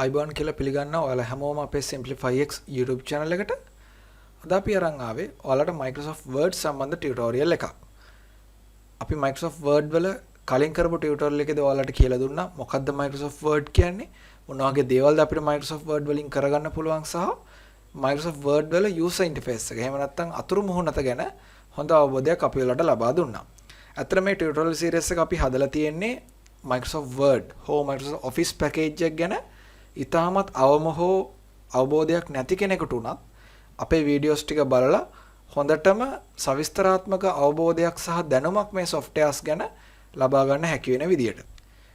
අයිබෝන් කියලා පිළිගන්නවා ඔයාලා හැමෝම අපේ Simplify X YouTube channel එකට. අද අපි අරන් ආවේ ඔයාලට Microsoft Word සම්බන්ධ tutorial එකක්. අපි Microsoft Word වල කලින් කරපු tutorial එකේදී ඔයාලට කියලා දුන්නා මොකක්ද Microsoft Word කියන්නේ, මොන වගේ දේවල්ද අපිට Microsoft Word වලින් කරගන්න පුළුවන් සහ Microsoft Word වල user interface එක. එහෙම නැත්නම් අතුරු මුහුණත ගැන හොඳ අවබෝධයක් අපි ඔයාලට ලබා දුන්නා. අතර මේ tutorial series එක අපි හදලා තියෙන්නේ Microsoft Word හෝ Microsoft Office package එක ගැන ඉතාමත් අවම හෝ අවබෝධයක් නැති කෙනෙකුට උනත් අපේ වීඩියෝස් ටික බලලා හොඳටම සවිස්තරාත්මක අවබෝධයක් සහ දැනුමක් මේ softwares ගැන ලබා ගන්න හැකි වෙන විදියට.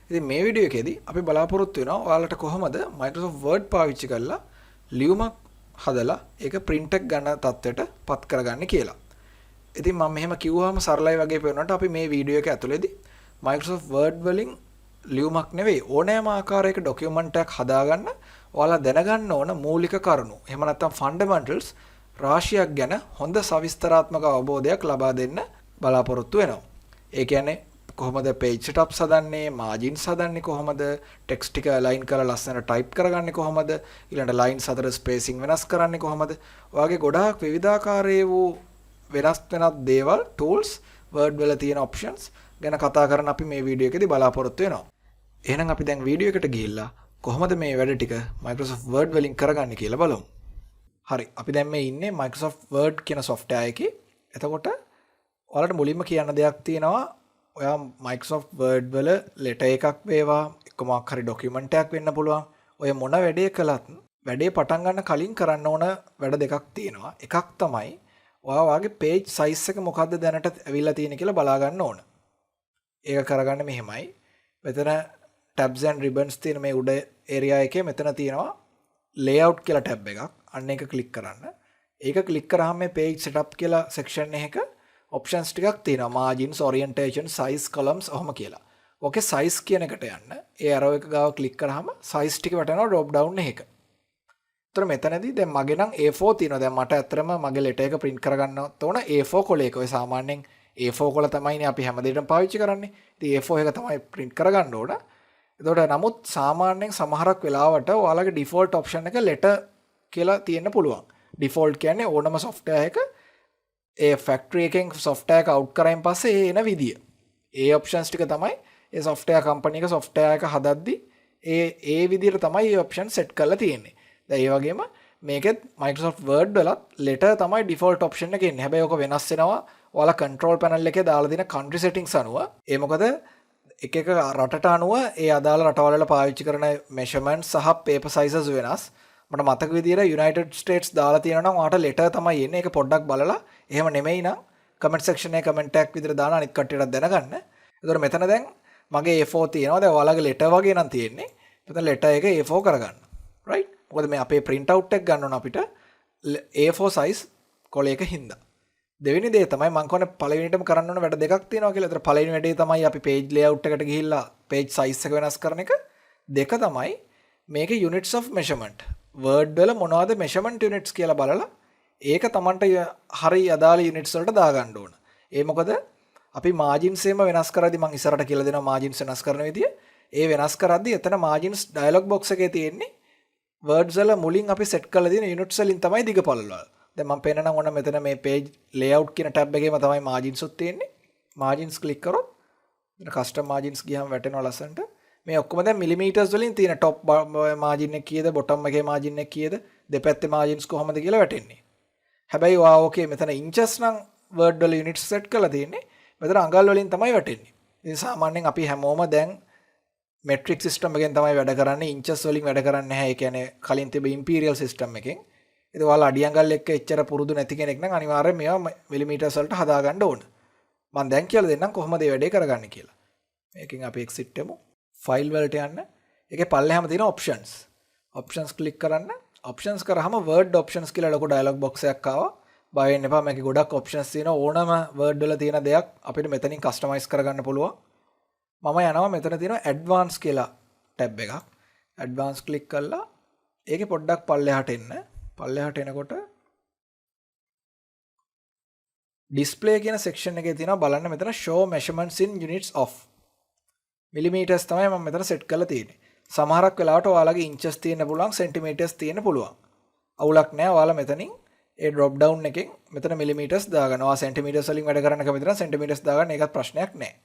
ඉතින් මේ වීඩියෝ එකේදී අපි බලාපොරොත්තු වෙනවා ඔයාලට කොහොමද Microsoft Word පාවිච්චි කරලා ලියුමක් හදලා ඒක print එක ගන්න තත්ත්වයට පත් කරගන්න කියලා. ඉතින් මම මෙහෙම කිව්වහම සරලයි වගේ පේනකොට අපි මේ වීඩියෝ එක ඇතුළේදී Microsoft Word වලින් ලියුමක් නෙවෙයි ඕනෑම ආකාරයක ડોකියුමන්ට් එකක් හදාගන්න ඔයාලා දැනගන්න ඕන මූලික කරුණු. එහෙම නැත්නම් ෆන්ඩමෙන්ටල්ස් රාශියක් ගැන හොඳ සවිස්තරාත්මක අවබෝධයක් ලබා දෙන්න බලාපොරොත්තු වෙනවා. ඒ කියන්නේ කොහොමද page setups හදන්නේ, margins හදන්නේ කොහොමද, text ටික align කරලා ලස්සනට type කරගන්නේ කොහොමද, ඊළඟ lines අතර spacing වෙනස් කරන්නේ කොහොමද, ඔයගේ ගොඩාක් විවිධාකාරයේ වූ වෙනස් දේවල් tools Word වල තියෙන options ගැන කතා කරන අපි මේ වීඩියෝ එකේදී බලාපොරොත්තු වෙනවා. එහෙනම් අපි දැන් වීඩියෝ එකට ගිහිල්ලා කොහොමද මේ වැඩ ටික Microsoft Word වලින් කරගන්නේ කියලා බලමු. හරි. අපි දැන් මේ ඉන්නේ Microsoft Word කියන software එකේ. එතකොට ඔයාලට මුලින්ම කියන්න දෙයක් තියෙනවා. ඔයා Microsoft Word වල letter එකක් වේවා, එක්ක මොකක් හරි document එකක් වෙන්න පුළුවන්. ඔය මොන වැඩේ කළත් වැඩේ පටන් ගන්න කලින් කරන්න ඕන වැඩ දෙකක් තියෙනවා. එකක් තමයි ඔයා වාගේ page size එක මොකද්ද දැනට ඇවිල්ලා තියෙන්නේ කියලා බලා ගන්න ඕන. ඒක කරගන්න මෙහෙමයි. මෙතන tabs and ribbons තියෙන මේ උඩ area එකේ මෙතන තියෙනවා layout කියලා tab එකක්. අන්න ඒක click කරන්න. ඒක click කරාම මේ page setup කියලා section එකක options ටිකක් තියෙනවා. margins, orientation, size, columns ඔහොම කියලා. ඕකේ size කියන එකට යන්න. ඒ arrow එක ගාව click කරාම size ටික වැටෙනවා drop down එකක. ඒතර මෙතනදී දැන් මගේ නම් A4 තියෙනවා. දැන් මට ඇත්තටම මගේ letter එක print කරගන්නත් ඕන A4 කොලයක. ඔය සාමාන්‍යයෙන් A4 කොල තමයිනේ අපි හැමදේටම පාවිච්චි කරන්නේ. ඉතින් A4 එක තමයි print කරගන්න ඕන. එතකොට නමුත් සාමාන්‍යයෙන් සමහරක් වෙලාවට ඔයාලගේ default option එක letter කියලා තියෙන්න පුළුවන්. default කියන්නේ ඕනම software එක ඒ factory එකෙන් software එක out කරායින් පස්සේ ඒ එන විදිය. ඒ options ටික තමයි ඒ software company එක software එක හදද්දි ඒ විදියට තමයි මේ option set කරලා තියෙන්නේ. දැන් ඒ වගේම මේකෙත් Microsoft Word වලත් letter තමයි default option එක එන්නේ. හැබැයි ඔක වෙනස් වෙනවා ඔයාලා control panel එකේ දාලා දෙන country settings අනුව. ඒ මොකද එක එක රටට අනුව ඒ අදාළ රටවල් වල පාවිච්චි කරන measurements සහ paper sizes වෙනස්. මට මතක විදියට United States දාලා තියෙනවා නම් ඔයාට letter තමයි එන්නේ. ඒක පොඩ්ඩක් බලලා එහෙම නෙමෙයි නම් comment section එකේ comment එකක් විදියට දාලා අනිත් කට්ටියටත් දැනගන්න. ඒතකොට මෙතන දැන් මගේ A4 තියෙනවා. දැන් ඔයාලගේ letter වගේ නම් තියෙන්නේ. මෙතන letter එක A4 කරගන්න. right? මොකද මේ අපේ print out එක ගන්න ඕන අපිට A4 size කොලයක හින්දා. දෙවෙනි දේ තමයි මම කියන්නේ පළවෙනිටම කරන්න ඕන වැඩ දෙකක් තියෙනවා කියලා. ඒතර පළවෙනි වැඩේ තමයි අපි page layout එකට ගිහිල්ලා page size එක වෙනස් කරන එක. දෙක තමයි මේකේ units of measurement. Word වල මොනවද measurement units කියලා බලලා ඒක Tamanට හරි අදාළ units වලට දාගන්න ඕන. ඒ මොකද අපි margins එකම වෙනස් කරද්දී මම ඉස්සරහට කියලා දෙනවා margins වෙනස් කරන විදිය. ඒ වෙනස් කරද්දී එතන margins dialog box එකේ තියෙන්නේ words වල මුලින් අපි set කරලා තියෙන units වලින් තමයි දිග පළල වල. දැන් මම පේනනම් ඔන්න මෙතන මේ page layout කියන tab එකේම තමයි margins උත් තියෙන්නේ. margins click කරොත් මෙතන custom margins ගියාම වැටෙනවා ලස්සනට. මේ ඔක්කොම දැන් millimeters වලින් තියෙන top margin එක කීයද, bottom එකේ margin එක කීයද, දෙපැත්තේ margins කොහොමද කියලා වැටෙන්නේ. හැබැයි ඔයා ඕකේ මෙතන inches නම් word වල units set කරලා තියෙන්නේ. මෙතන අඟල් වලින් තමයි වැටෙන්නේ. ඉතින් සාමාන්‍යයෙන් අපි හැමෝම දැන් metric system එකෙන් තමයි වැඩ කරන්නේ. inches වලින් වැඩ කරන්නේ නැහැ. ඒ කියන්නේ කලින් තිබ්බ imperial system එකෙන්. ඉතින් ඔයාලා අඩියංගල් එක්ක එච්චර පුරුදු නැති කෙනෙක් නම් අනිවාර්යයෙන් මේවා මිලිමීටර්ස් වලට හදා ගන්න ඕන. මම දැන් කියලා දෙන්නම් කොහොමද මේ වැඩේ කරගන්නේ කියලා. මේකෙන් අපි exit එමු. file වලට යන්න. ඒකේ පල්ලෙහාම තියෙන options. options click කරන්න. options කරාම word options කියලා ලොකු dialog box එකක් ආවා. බය වෙන්න එපා. මේකේ ගොඩක් options තියෙනවා. ඕනම word වල තියෙන දෙයක් අපිට මෙතනින් customize කරගන්න පුළුවන්. මම යනවා මෙතන තියෙන advanced කියලා tab එකක්. advanced click කරලා ඒකේ පොඩ්ඩක් පල්ලෙහාට එන්න. පල්ලෙහාට එනකොට display කියන section එකේ තියෙනවා බලන්න මෙතන show measurements in units of millimeters තමයි මම මෙතන set කරලා තියෙන්නේ. සමහරක් වෙලාවට ඔයාලගේ ඉන්චස් තියෙන්න පුළුවන් සෙන්ටිමීටර්ස් තියෙන්න පුළුවන්. අවුලක් නැහැ. ඔයාලා මෙතනින් ඒ drop down එකෙන් මෙතන මිලිමීටර්ස් දාගන්න. ඔයා සෙන්ටිමීටර්ස් වලින් වැඩ කරන්න කැමති නම් සෙන්ටිමීටර්ස් දාගන්න. ඒකත් ප්‍රශ්නයක් නැහැ.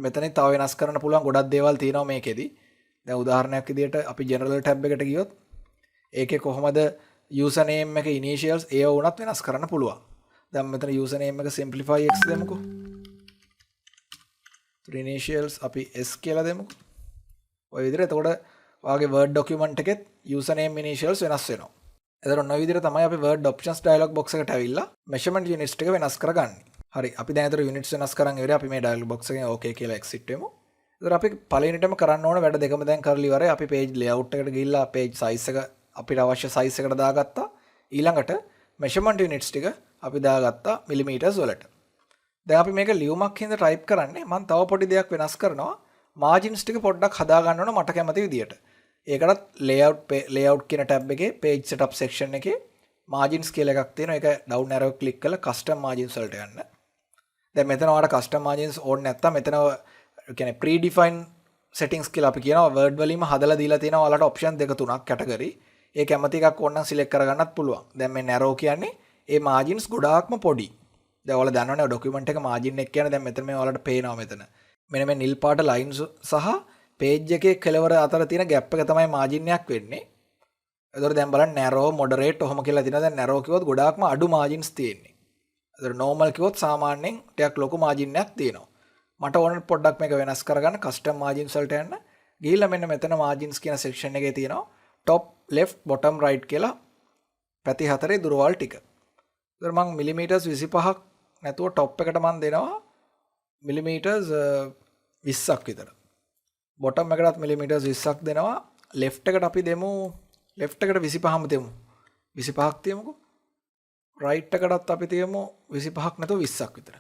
මෙතනින් තව වෙනස් කරන්න පුළුවන් ගොඩක් දේවල් තියෙනවා මේකෙදි. දැන් උදාහරණයක් විදිහට අපි general tab එකට ගියොත් ඒකේ කොහොමද user name එක initials ඒව වුණත් වෙනස් කරන්න පුළුවන්. දැන් මෙතන user name එක simplify x දෙමුකෝ. initials අපි s කියලා දෙමුකෝ. ඔය විදිහට එතකොට ඔයාගේ word document එකෙත් user name initials වෙනස් වෙනවා. එතකොට ඔන්න ඔය විදිහට තමයි අපි word options dialog box එකට ඇවිල්ලා measurement units ටික වෙනස් කරගන්නේ. හරි අපි දැන් අතර units වෙනස් කරන් ඉවරයි. අපි මේ dialog box එකෙන් okay කියලා exit වෙමු. එතකොට අපි පළවෙනිටම කරන්න ඕන වැඩ දෙකම දැන් කරලා ඉවරයි. අපි page layout එකට ගිහිල්ලා page size එක අපිට අවශ්‍ය size එකට දාගත්තා. ඊළඟට measurement units ටික අපි දාගත්තා millimeters වලට. දැන් අපි මේක ලියුමක් හින්දා type කරන්නේ. මම තව පොඩි දෙයක් වෙනස් කරනවා. margins ටික පොඩ්ඩක් හදා ගන්න ඕන මට කැමති විදියට. ඒකටත් layout කියන tab එකේ page setup section එකේ margins කියලා එකක් තියෙනවා. ඒක down arrow click කරලා custom margins වලට යන්න. දැන් මෙතන ඔයාලට custom margins ඕනේ නැත්තම් මෙතන කියන්නේ predefined settings කියලා අපි කියනවා. word වලින්ම හදලා දීලා තියෙනවා ඔයාලට option දෙක තුනක් category. ඒ කැමති එකක් ඕන නම් select කරගන්නත් පුළුවන්. දැන් මේ narrow කියන්නේ ඒ margins ගොඩාක්ම පොඩි. දැන් ඔයාලා දන්නවනේ document එක margin එක කියන්නේ දැන් මෙතන මේ ඔයාලට පේනවා මෙතන. මෙන්න මේ නිල් පාට lines සහ page එකේ කෙලවර අතර තියෙන gap එක තමයි margin එකක් වෙන්නේ. එතකොට දැන් බලන්න narrow moderate ඔහොම කියලා තියෙනවා. දැන් narrow කිව්වොත් ගොඩාක්ම අඩු margins තියෙන්නේ. එතකොට normal කිව්වොත් සාමාන්‍යයෙන් ටිකක් ලොකු margin එකක් තියෙනවා. මට ඕන පොඩ්ඩක් මේක වෙනස් කරගන්න custom margins වලට යන්න. ගිහිල්ලා මෙන්න මෙතන margins කියන section එකේ තියෙනවා top left bottom right කියලා පැති හතරේ දුරවල් ටික. එතකොට මම millimeters 25ක් නැතුව top එකට මම දෙනවා millimeters 20ක් විතර. bottom එකටත් millimeters 20ක් දෙනවා. left එකට අපි දෙමු left එකට 25ම දෙමු. 25ක් තියමුකෝ. right එකටත් අපි තියමු 25ක් නැතුව 20ක් විතර.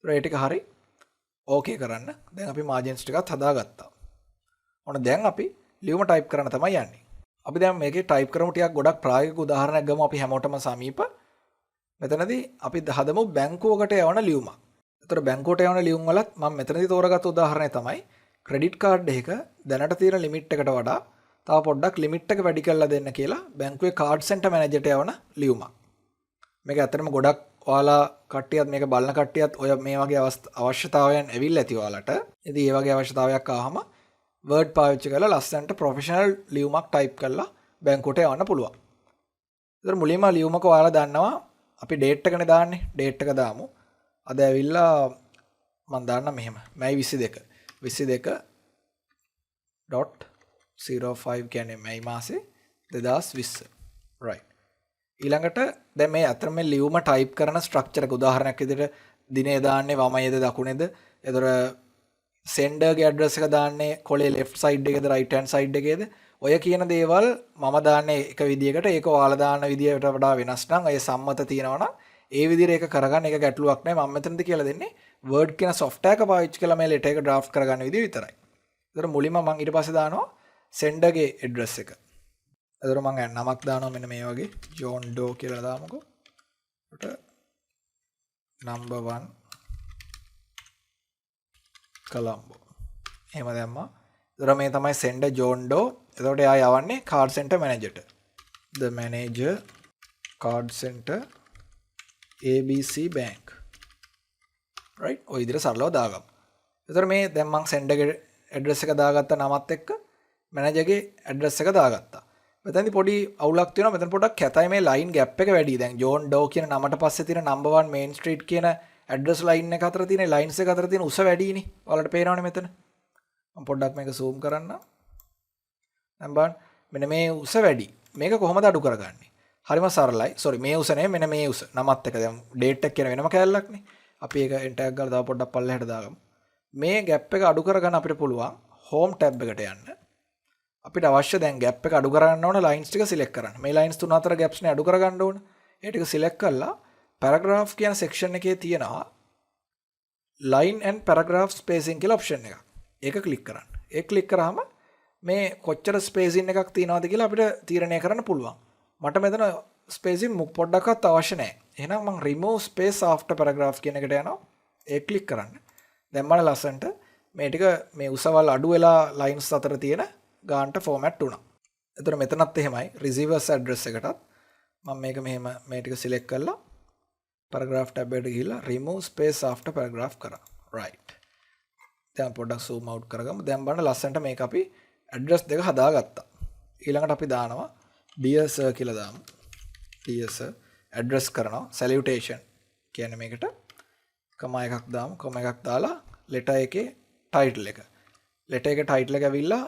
ඒ ටික හරි. ඕකේ කරන්න. දැන් අපි margins ටිකත් හදාගත්තා. ඔන්න දැන් අපි ලියුම type කරන්න තමයි යන්නේ. අපි දැන් මේකේ type කරමු ටිකක් ගොඩක් ප්‍රායෝගික උදාහරණයක් ගමු අපි හැමෝටම සමීප. මෙතනදී අපි හදමු බැංකුවකට යවන ලියුමක්. ඒතර බැංකුවට යවන ලියුම් වලත් මම මෙතනදී තෝරගත්ත උදාහරණය තමයි ක්‍රෙඩිට් කාඩ් එක දැනට තියෙන ලිමිට් එකට වඩා තව පොඩ්ඩක් ලිමිට් එක වැඩි කරලා දෙන්න කියලා බැංකුවේ කාඩ් සෙන්ටර් මැනේජර්ට යවන ලියුමක්. මේක ඇත්තටම ගොඩක් ඔයාලා කට්ටියත් මේක බලන කට්ටියත් ඔය මේ වගේ අවශ්‍යතාවයන් ඇවිල්ලා ඇති ඔයාලට. ඉතින් මේ වගේ අවශ්‍යතාවයක් ආවම Word පාවිච්චි කරලා ලස්සනට ප්‍රොෆෙෂනල් ලියුමක් type කරලා බැංකුවට යවන්න පුළුවන්. ඒතර මුලින්ම ලියුමක ඔයාලා දන්නවා අපි date එකනේ දාන්නේ. date එක දාමු. අද ඇවිල්ලා මම දාන්න මෙහෙම. මැයි 22.05 කියන්නේ මැයි මාසේ 2020. right. ඊළඟට දැන් මේ අතර මේ ලියුම type කරන structure එක උදාහරණයක් විදිහට දිනේ දාන්නේ වමයේද දකුණේද? ඒතර sender ගේ address එක දාන්නේ කොලේ left side එකේද right hand side එකේද? ඔය කියන දේවල් මම දාන්නේ එක විදියකට ඒක ඔයාලා දාන විදියට වඩා වෙනස් නම් අය සම්මත තියෙනවා නම් ඒ විදිහට ඒක කරගන්න එක ගැටලුවක් නැහැ. මම මෙතනදී කියලා දෙන්නේ Word කියන software එක පාවිච්චි කරලා මේ letter එක draft කරගන්න විදිය විතරයි. ඒතර මුලින්ම මම ඊට පස්සේ දානවා sender ගේ address එක. ඒතර මම නමක් දානවා මෙන්න මේ වගේ John Doe කියලා දාමුකෝ. ඒකට number 1 Colombo. එහෙම දැම්මා. ඒතර මේ තමයි sender John Doe. එතකොට එයා යවන්නේ card center manager ට. The manager card center ABC bank. right. ඔය විදිහට සරලව දාගමු. ඒතර මේ දැන් මම sender ගේ address එක දාගත්ත නමත් එක්ක manager ගේ address එක දාගත්තා. මෙතනදී පොඩි අවුලක් තියෙනවා. මෙතන පොඩ්ඩක් කැතයි මේ line gap එක වැඩි. දැන් John Doe කියන නමට පස්සේ තියෙන number 1 main street කියන address line එක අතර තියෙන lines එක අතර තියෙන උස වැඩිනේ. ඔයාලට පේනවනේ මෙතන. මම පොඩ්ඩක් මේක zoom කරන්න. දැන් බලන්න මෙන්න මේ උස වැඩි. මේක කොහොමද අඩු කරගන්නේ? හරිම සරලයි. sorry මේ උස නෙමෙයි මෙන්න මේ උස. නමත් එක දැන් date එක කියන වෙනම කැලලක් නේ. අපි ඒක enter එකක් ගාලා තව පොඩ්ඩක් පල්ලෙහාට දාගමු. මේ gap එක අඩු කරගන්න අපිට පුළුවන් home tab එකට යන්න. අපිට අවශ්‍ය දැන් gap එක අඩු කරගන්න ඕන lines ටික select කරන්න. මේ lines තුන අතර gaps නේ අඩු කරගන්න ඕන. ඒ ටික select කරලා paragraph කියන section එකේ තියෙනවා line and paragraph spacing කියලා option එකක්. ඒක click කරන්න. ඒක click කරාම මේ කොච්චර spacing එකක් තියෙනවද කියලා අපිට තීරණය කරන්න පුළුවන්. මට මෙතන spacing පොඩ්ඩක්වත් අවශ්‍ය නැහැ. එහෙනම් මම remove space after paragraph කියන එකට යනවා. ඒක click කරන්න. දැන් මම ලස්සන්ට මේ ටික මේ උසවල් අඩු වෙලා lines අතර තියෙන ගානට ෆෝමැට් වුණා. එතකොට මෙතනත් එහෙමයි receivers address එකටත් මම මේක මෙහෙම මේ ටික select කරලා paragraph tab එකට ගිහිල්ලා remove space after paragraph කරා. right. දැන් පොඩ්ඩක් zoom out කරගමු. දැන් බලන්න ලස්සනට මේක අපි address දෙක හදාගත්තා. ඊළඟට අපි දානවා dear sir කියලා දාමු. dear sir address කරනවා salutation කියන්නේ මේකට comma එකක් දාමු. comma එකක් දාලා letter එකේ title එක. letter එකේ title එක ඇවිල්ලා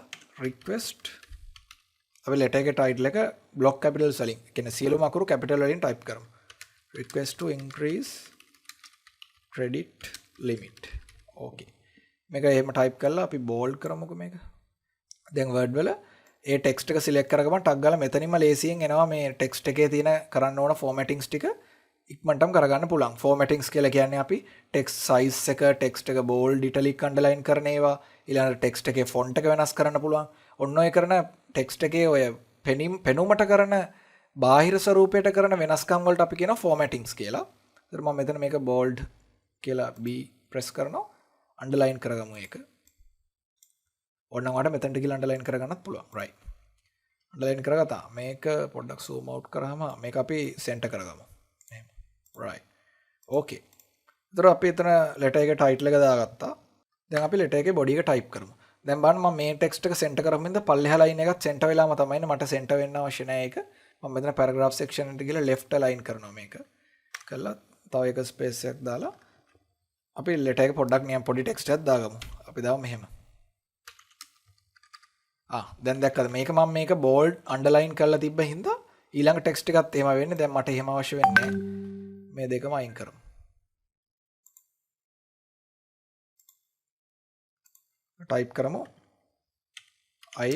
request අපි letter එකේ title එක block capitals වලින් කියන්නේ සියලුම අකුරු capital වලින් type කරමු. request to increase credit limit. okay. මේක එහෙම type කරලා අපි bold කරමුකෝ මේක. දැන් word වල ඒ text එක select කරගමන් ටක් ගාලා මෙතනින්ම ලේසියෙන් එනවා මේ text එකේ තියෙන කරන්න ඕන formattings ටික ඉක්මනටම කරගන්න පුළුවන්. formattings කියලා කියන්නේ අපි text size එක, text එක bold, italic, underline කරන ඒවා, ඊළඟට text එකේ font එක වෙනස් කරන්න පුළුවන්. ඔන්න ඔය කරන text එකේ ඔය පෙනුමට කරන බාහිර ස්වරූපයට කරන වෙනස්කම් වලට අපි කියනවා formattings කියලා. ඒතර මම මෙතන මේක bold කියලා B press කරනවා. underline කරගමු ඒක. ඕනනම් වඩා මෙතනට ගිහලා underline කරගන්නත් පුළුවන්. right. underline කරගත්තා. මේක පොඩ්ඩක් zoom out කරාම මේක අපි center කරගමු. එහෙම. right. okay. ඒතර අපි එතන letter එකේ title එක දාගත්තා. දැන් අපි letter එකේ body එක type කරමු. දැන් බලන්න මම මේ text එක center කරමින්ද පල්ලෙහා line එකත් center වෙලාම තමයි ඉන්නේ. මට center වෙන්න අවශ්‍ය නැහැ ඒක. මම මෙතන paragraph section එකට ගිහලා left align කරනවා මේක. කළා තව එක space එකක් දාලා අපි letter එක පොඩ්ඩක් නියම් පොඩි text එකක් දාගමු. අපි දාමු මෙහෙම. දැන් දැක්කද මේක bold underline කරලා තිබ්බ හින්දා ඊළඟ text එකත් එහෙම වෙන්නේ. දැන් මට එහෙම අවශ්‍ය වෙන්නේ මේ දෙකම අයින් කරමු. type කරමු I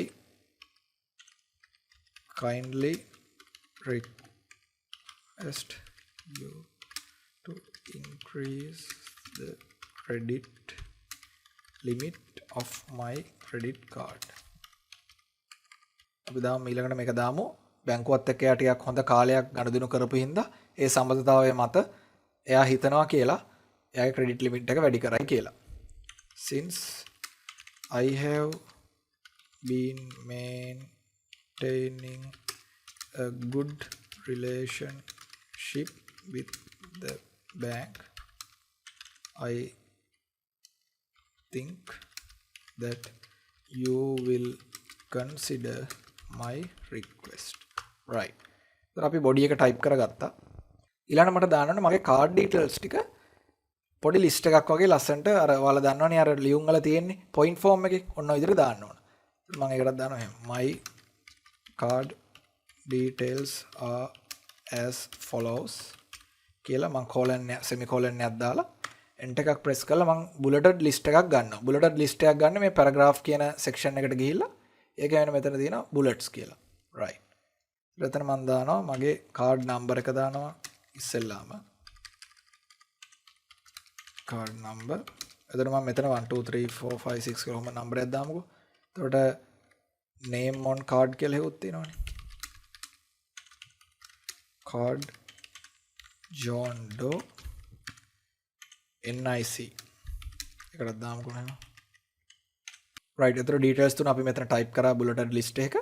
kindly request you to increase the credit limit of my credit card. අපි දාමු ඊළඟට මේක දාමු බැංකුවත් එක්ක එයා ටිකක් හොඳ කාලයක් ගනුදෙනු කරපු හින්දා ඒ සම්බන්ධතාවය මත එයා හිතනවා කියලා එයාගේ ක්‍රෙඩිට් ලිමිට් එක වැඩි කරයි කියලා. since I have been maintaining a good relationship with the bank, I think that you will consider my request. right. ඉතින් අපි body එක type කරගත්තා. ඊළඟට මට දාන්න ඕනේ මගේ card details ටික පොඩි list එකක් වගේ ලස්සනට අර ඔයාලා දන්නවනේ අර ලියුම් වල තියෙන්නේ point form එකේ ඔන්න ඔය විදිහට දාන්න ඕන. මම ඒකටත් දානවා එහෙනම් my card details are as follows කියලා මම colon semicolon එකක් දාලා enter එකක් press කරලා මම bulleted list එකක් ගන්නවා. bulleted list එකක් ගන්න මේ paragraph කියන section එකට ගිහිල්ලා ඒක වෙන මෙතන තියෙනවා bullets කියලා. right. එතන මම දානවා මගේ card number එක දානවා ඉස්සෙල්ලාම card number. එතන මම මෙතන 1 2 3 4 5 6 කියලා කොහොම number එකක් දාමුකෝ. එතකොට name on card කියලා හෙවුත් තියෙනවනේ. card John Doe NIC එකකට දාමුකෝ නේද. right. එතන details තුන අපි මෙතන type කරා bulleted list එක.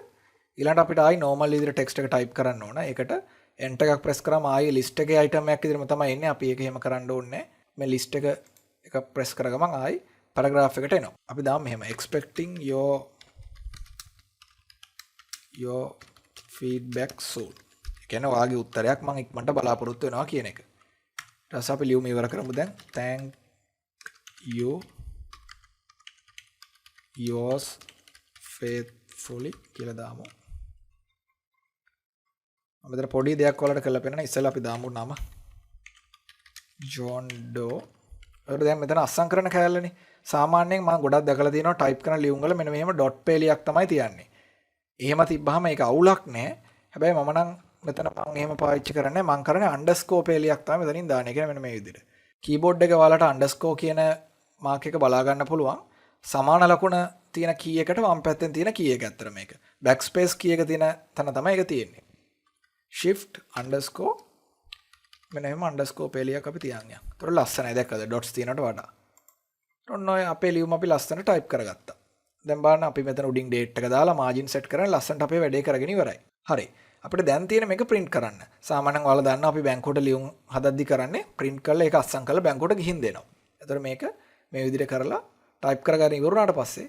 ඊළඟට අපිට ආයි normal විදිහට text එක type කරන්න ඕන. ඒකට enter එකක් press කරාම ආයි list එකේ item එකක් විදිහටම තමයි එන්නේ. අපි ඒක එහෙම කරන්න ඕනේ නැහැ. මේ list එක press කරගමන් ආයි paragraph එකට එනවා. අපි දාමු මෙහෙම expecting your feedback soon. ඒ කියන්නේ ඔයාගේ උත්තරයක් මම ඉක්මනට බලාපොරොත්තු වෙනවා කියන එක. ඊට පස්සේ අපි ලියුම ඉවර කරමු දැන්. thank you yours faithfully කියලා දාමු. මම මෙතන පොඩි දෙයක් වලට කරලා පෙන්නන ඉස්සෙල්ලා අපි දාමු නම John Doe. ඒක දැන් මෙතන අස්සම් කරන කෑල්ලනේ. සාමාන්‍යයෙන් මම ගොඩක් දැකලා තියෙනවා ටයිප් කරන ලියුම් වල මෙන්න මෙහෙම ඩොට් පේලියක් තමයි තියන්නේ. එහෙම තිබ්බහම ඒක අවුලක් නෑ. හැබැයි මම නම් මෙතන මම එහෙම පාවිච්චි කරන්නේ මම කරන්නේ අන්ඩර්ස්කෝර් පේලියක් තමයි මෙතනින් දාන්නේ. කියන්නේ මෙන්න මේ විදිහට. කීබෝඩ් එකේ ඔයාලට අන්ඩර්ස්කෝර් කියන මාක් එක බලා ගන්න පුළුවන්. සමාන ලකුණ තියෙන කී එකට වම් පැත්තෙන් තියෙන කී එක ඇත්තට මේක. බෑක්ස්පේස් කී එක තියෙන තැන තමයි ඒක තියෙන්නේ. shift underscore මෙන්න එහෙම underscore පේලියක් අපි තියන් යනවා. ඒතර ලස්සනයි දැක්කද dots තියෙනවට වඩා. ඔන්න ඔය අපේ ලියුම අපි ලස්සන type කරගත්තා. දැන් බලන්න අපි මෙතන උඩින් date එක දාලා margin set කරලා ලස්සනට අපේ වැඩේ කරගෙන ඉවරයි. හරි. අපිට දැන් තියෙන මේක print කරන්න. සාමාන්‍යයෙන් ඔයාලා දන්නවා අපි බැංකුවට ලියුම් හදද්දි කරන්නේ print කරලා ඒක අස්සම් කරලා බැංකුවට ගිහින් දෙනවා. එතකොට මේක මේ විදිහට කරලා type කරගෙන ඉවරුනාට පස්සේ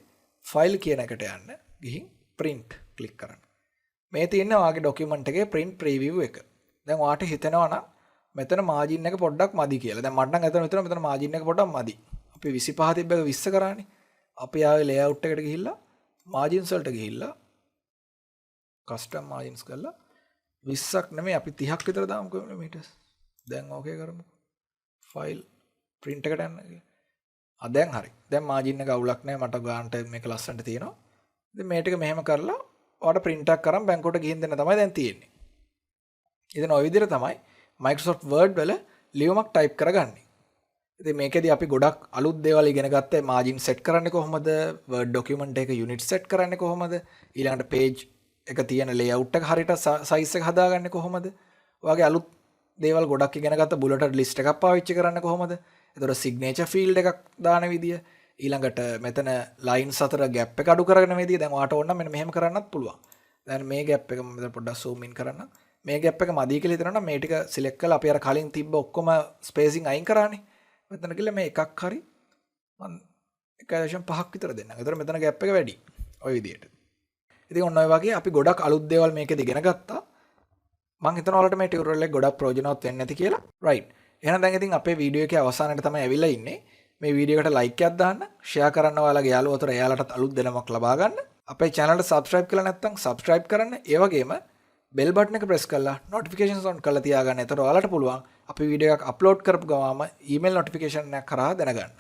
file කියන එකට යන්න ගිහින් print click කරන්න. මේ තියෙන ඔයාගේ document එකේ print preview එක. දැන් ඔයාට හිතෙනවා නම් මෙතන margin එක පොඩ්ඩක් මදි කියලා. දැන් මට නම් හිතෙනවා මෙතන margin එක පොඩ්ඩක් මදි. අපි 25 තිබ්බ එක 20 කරානේ. අපි ආවේ layout එකට ගිහිල්ලා margins වලට ගිහිල්ලා custom margins කරලා 20ක් නෙමෙයි අපි 30ක් විතර දාමුකෝ millimeters. දැන් ඕකේ කරමු. file print එකට යන්න කියලා. දැන් හරි. දැන් margin එක අවුලක් නැහැ. මට ගානට මේක ලස්සනට තියෙනවා. ඉතින් මේ ටික මෙහෙම කරලා ඔයාලට print එකක් කරන් බැංකුවට ගිහින් දෙන්න තමයි දැන් තියෙන්නේ. ඉතින් ওই විදිහට තමයි Microsoft Word වල ලියුමක් type කරගන්නේ. ඉතින් මේකෙදි අපි ගොඩක් අලුත් දේවල් ඉගෙන ගත්තා. margin set කරන්නේ කොහොමද? Word document එක unit set කරන්නේ කොහොමද? ඊළඟට page එක තියෙන layout එක හරියට size එක හදාගන්නේ කොහොමද? ඔයගේ අලුත් දේවල් ගොඩක් ඉගෙන ගත්තා. bulleted list එකක් පාවිච්චි කරන්නේ කොහොමද? එතකොට signature field එකක් දාන විදිය. ඊළඟට මෙතන lines අතර gap එක අඩු කරගෙන විදිය. දැන් ඔයාට ඕන නම් මෙන්න මෙහෙම කරන්නත් පුළුවන්. දැන් මේ gap එක මම මෙතන පොඩ්ඩක් zoom in කරන්න. මේ gap එක මදි කියලා හිතනවා නම් මේ ටික select කරලා අපි අර කලින් තිබ්බ ඔක්කොම spacing අයින් කරානේ. මෙතන කියලා මේ එකක් හරි මම 1.5ක් විතර දෙන්නම්. ඒතර මෙතන gap එක වැඩි. ওই විදියට. ඉතින් ඔන්න ඔය වගේ අපි ගොඩක් අලුත් දේවල් මේකෙදි ඉගෙන ගත්තා. මම හිතනවා ඔයාලට මේ ටියුටෝරියල් එක ගොඩක් ප්‍රයෝජනවත් වෙන්න ඇති කියලා. right. එහෙනම් දැන් ඉතින් අපේ වීඩියෝ එකේ අවසානයේ තමයි ඇවිල්ලා ඉන්නේ. මේ වීඩියෝ එකට like එකක් දාන්න, share කරන්න ඔයාලගේ යාළුවෝ අතර එයාලටත් අලුත් දැනුමක් ලබා ගන්න. අපේ channel එක subscribe කරලා නැත්නම් subscribe කරන්න. ඒ වගේම bell button එක press කරලා notifications on කරලා තියාගන්න. එතකොට ඔයාලට පුළුවන් අපි වීඩියෝ එකක් upload කරපු ගමන්ම email notification එකක් කරා දැනගන්න.